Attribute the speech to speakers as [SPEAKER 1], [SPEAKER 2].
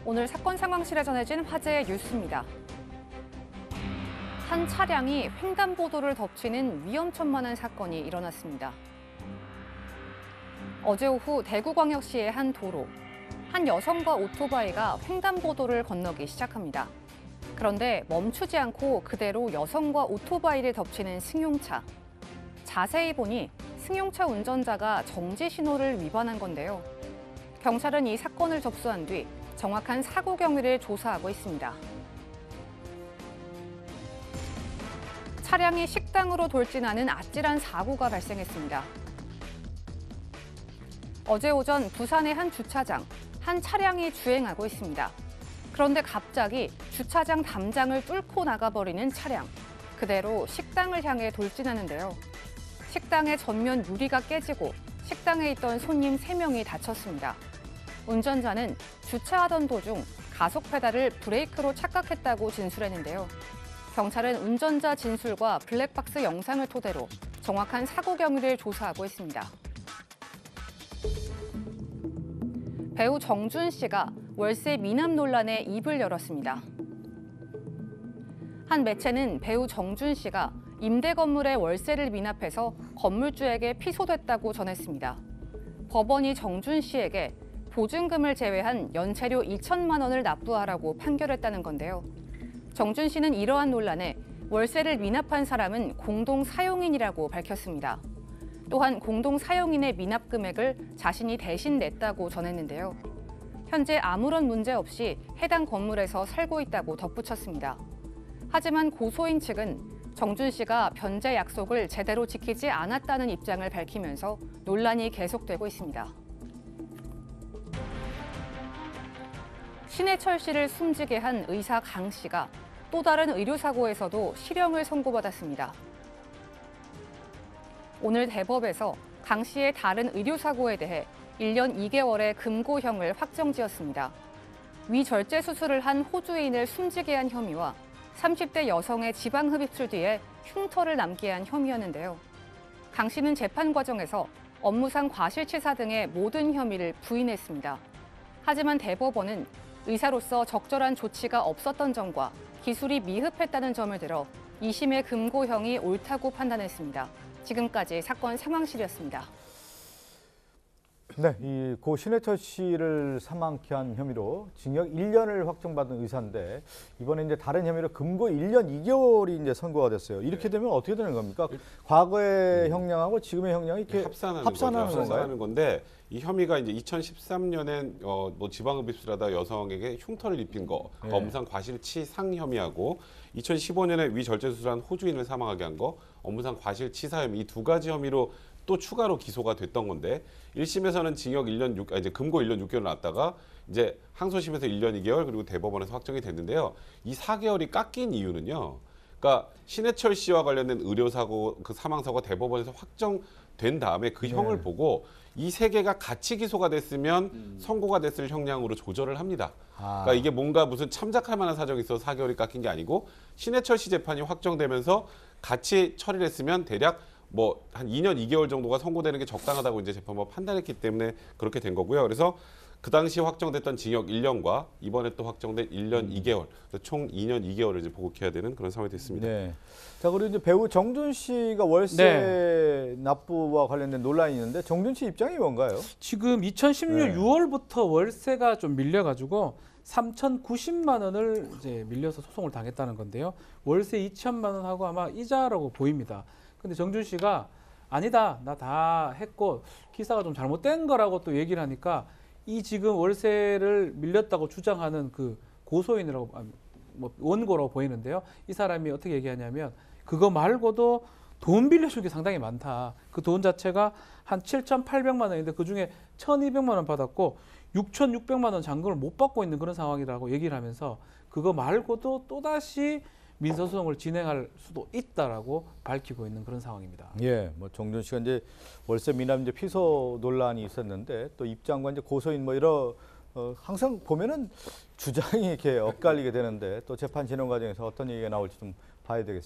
[SPEAKER 1] 오늘 사건 상황실에 전해진 화제의 뉴스입니다. 한 차량이 횡단보도를 덮치는 위험천만한 사건이 일어났습니다. 어제 오후 대구광역시의 한 도로, 한 여성과 오토바이가 횡단보도를 건너기 시작합니다. 그런데 멈추지 않고 그대로 여성과 오토바이를 덮치는 승용차. 자세히 보니 승용차 운전자가 정지 신호를 위반한 건데요. 경찰은 이 사건을 접수한 뒤 정확한 사고 경위를 조사하고 있습니다. 차량이 식당으로 돌진하는 아찔한 사고가 발생했습니다. 어제 오전 부산의 한 주차장, 한 차량이 주행하고 있습니다. 그런데 갑자기 주차장 담장을 뚫고 나가버리는 차량. 그대로 식당을 향해 돌진하는데요. 식당의 전면 유리가 깨지고 식당에 있던 손님 3명이 다쳤습니다. 운전자는 주차하던 도중 가속 페달을 브레이크로 착각했다고 진술했는데요. 경찰은 운전자 진술과 블랙박스 영상을 토대로 정확한 사고 경위를 조사하고 있습니다. 배우 정준 씨가 월세 미납 논란에 입을 열었습니다. 한 매체는 배우 정준 씨가 임대 건물의 월세를 미납해서 건물주에게 피소됐다고 전했습니다. 법원이 정준 씨에게 보증금을 제외한 연체료 2천만 원을 납부하라고 판결했다는 건데요. 정준 씨는 이러한 논란에 월세를 미납한 사람은 공동 사용인이라고 밝혔습니다. 또한 공동 사용인의 미납 금액을 자신이 대신 냈다고 전했는데요. 현재 아무런 문제 없이 해당 건물에서 살고 있다고 덧붙였습니다. 하지만 고소인 측은 정준 씨가 변제 약속을 제대로 지키지 않았다는 입장을 밝히면서 논란이 계속되고 있습니다. 신해철 씨를 숨지게 한 의사 강 씨가 또 다른 의료사고에서도 실형을 선고받았습니다. 오늘 대법에서 강 씨의 다른 의료사고에 대해 1년 2개월의 금고형을 확정지었습니다. 위절제 수술을 한 호주인을 숨지게 한 혐의와 30대 여성의 지방흡입술 뒤에 흉터를 남게 한 혐의였는데요. 강 씨는 재판 과정에서 업무상 과실치사 등의 모든 혐의를 부인했습니다. 하지만 대법원은 의사로서 적절한 조치가 없었던 점과 기술이 미흡했다는 점을 들어 2심의 금고형이 옳다고 판단했습니다. 지금까지 사건 상황실이었습니다.
[SPEAKER 2] 네, 이 고 신해철 씨를 사망케 한 혐의로 징역 1년을 확정받은 의사인데 이번에 이제 다른 혐의로 금고 1년 2개월이 이제 선고가 됐어요. 이렇게 되면 어떻게 되는 겁니까? 과거의 형량하고 지금의 형량이 이렇게 합산하는
[SPEAKER 3] 건데 이 혐의가 이제 2013년엔 뭐 지방흡입술하다 여성에게 흉터를 입힌 거, 업무상 과실치상 혐의하고 2015년에 위절제 수술한 호주인을 사망하게 한 거, 업무상 과실치사 혐의 이 두 가지 혐의로 또 추가로 기소가 됐던 건데 1심에서는 징역 1년 6, 이제 금고 1년 6개월 나왔다가 이제 항소심에서 1년 2개월 그리고 대법원에서 확정이 됐는데요. 이 4개월이 깎인 이유는요. 그러니까 신해철 씨와 관련된 의료사고 그 사망사고가 대법원에서 확정된 다음에 그 형을 보고 이 세 개가 같이 기소가 됐으면 선고가 됐을 형량으로 조절을 합니다. 그러니까 이게 뭔가 무슨 참작할 만한 사정이 있어서 4개월이 깎인 게 아니고 신해철 씨 재판이 확정되면서 같이 처리를 했으면 대략 뭐 한 2년 2개월 정도가 선고되는 게 적당하다고 이제 재판부가 판단했기 때문에 그렇게 된 거고요. 그래서 그 당시 확정됐던 징역 1년과 이번에 또 확정된 1년 2개월, 총 2년 2개월을 이제 보고해야 되는 그런 상황이 됐습니다.
[SPEAKER 2] 네. 자, 그리고 이제 배우 정준 씨가 월세 납부와 관련된 논란이 있는데 정준 씨 입장이 뭔가요?
[SPEAKER 4] 지금 2016년 6월부터 월세가 좀 밀려가지고 3,090만 원을 이제 밀려서 소송을 당했다는 건데요. 월세 2천만 원하고 아마 이자라고 보입니다. 근데 정준 씨가 아니다, 나 다 했고 기사가 좀 잘못된 거라고 또 얘기를 하니까 이 지금 월세를 밀렸다고 주장하는 그 고소인이라고 뭐 원고라고 보이는데요. 이 사람이 어떻게 얘기하냐면 그거 말고도 돈 빌려준 게 상당히 많다. 그 돈 자체가 한 7,800만 원인데 그중에 1,200만 원 받았고 6,600만 원 잔금을 못 받고 있는 그런 상황이라고 얘기를 하면서 그거 말고도 또다시 민사소송을 진행할 수도 있다라고 밝히고 있는 그런 상황입니다.
[SPEAKER 2] 예, 뭐 정준 씨가 이제 월세 미납 이제 피소 논란이 있었는데 또 입장과 이제 고소인 뭐 이런 항상 보면은 주장이 이렇게 엇갈리게 되는데 또 재판 진행 과정에서 어떤 얘기가 나올지 좀 봐야 되겠습니다.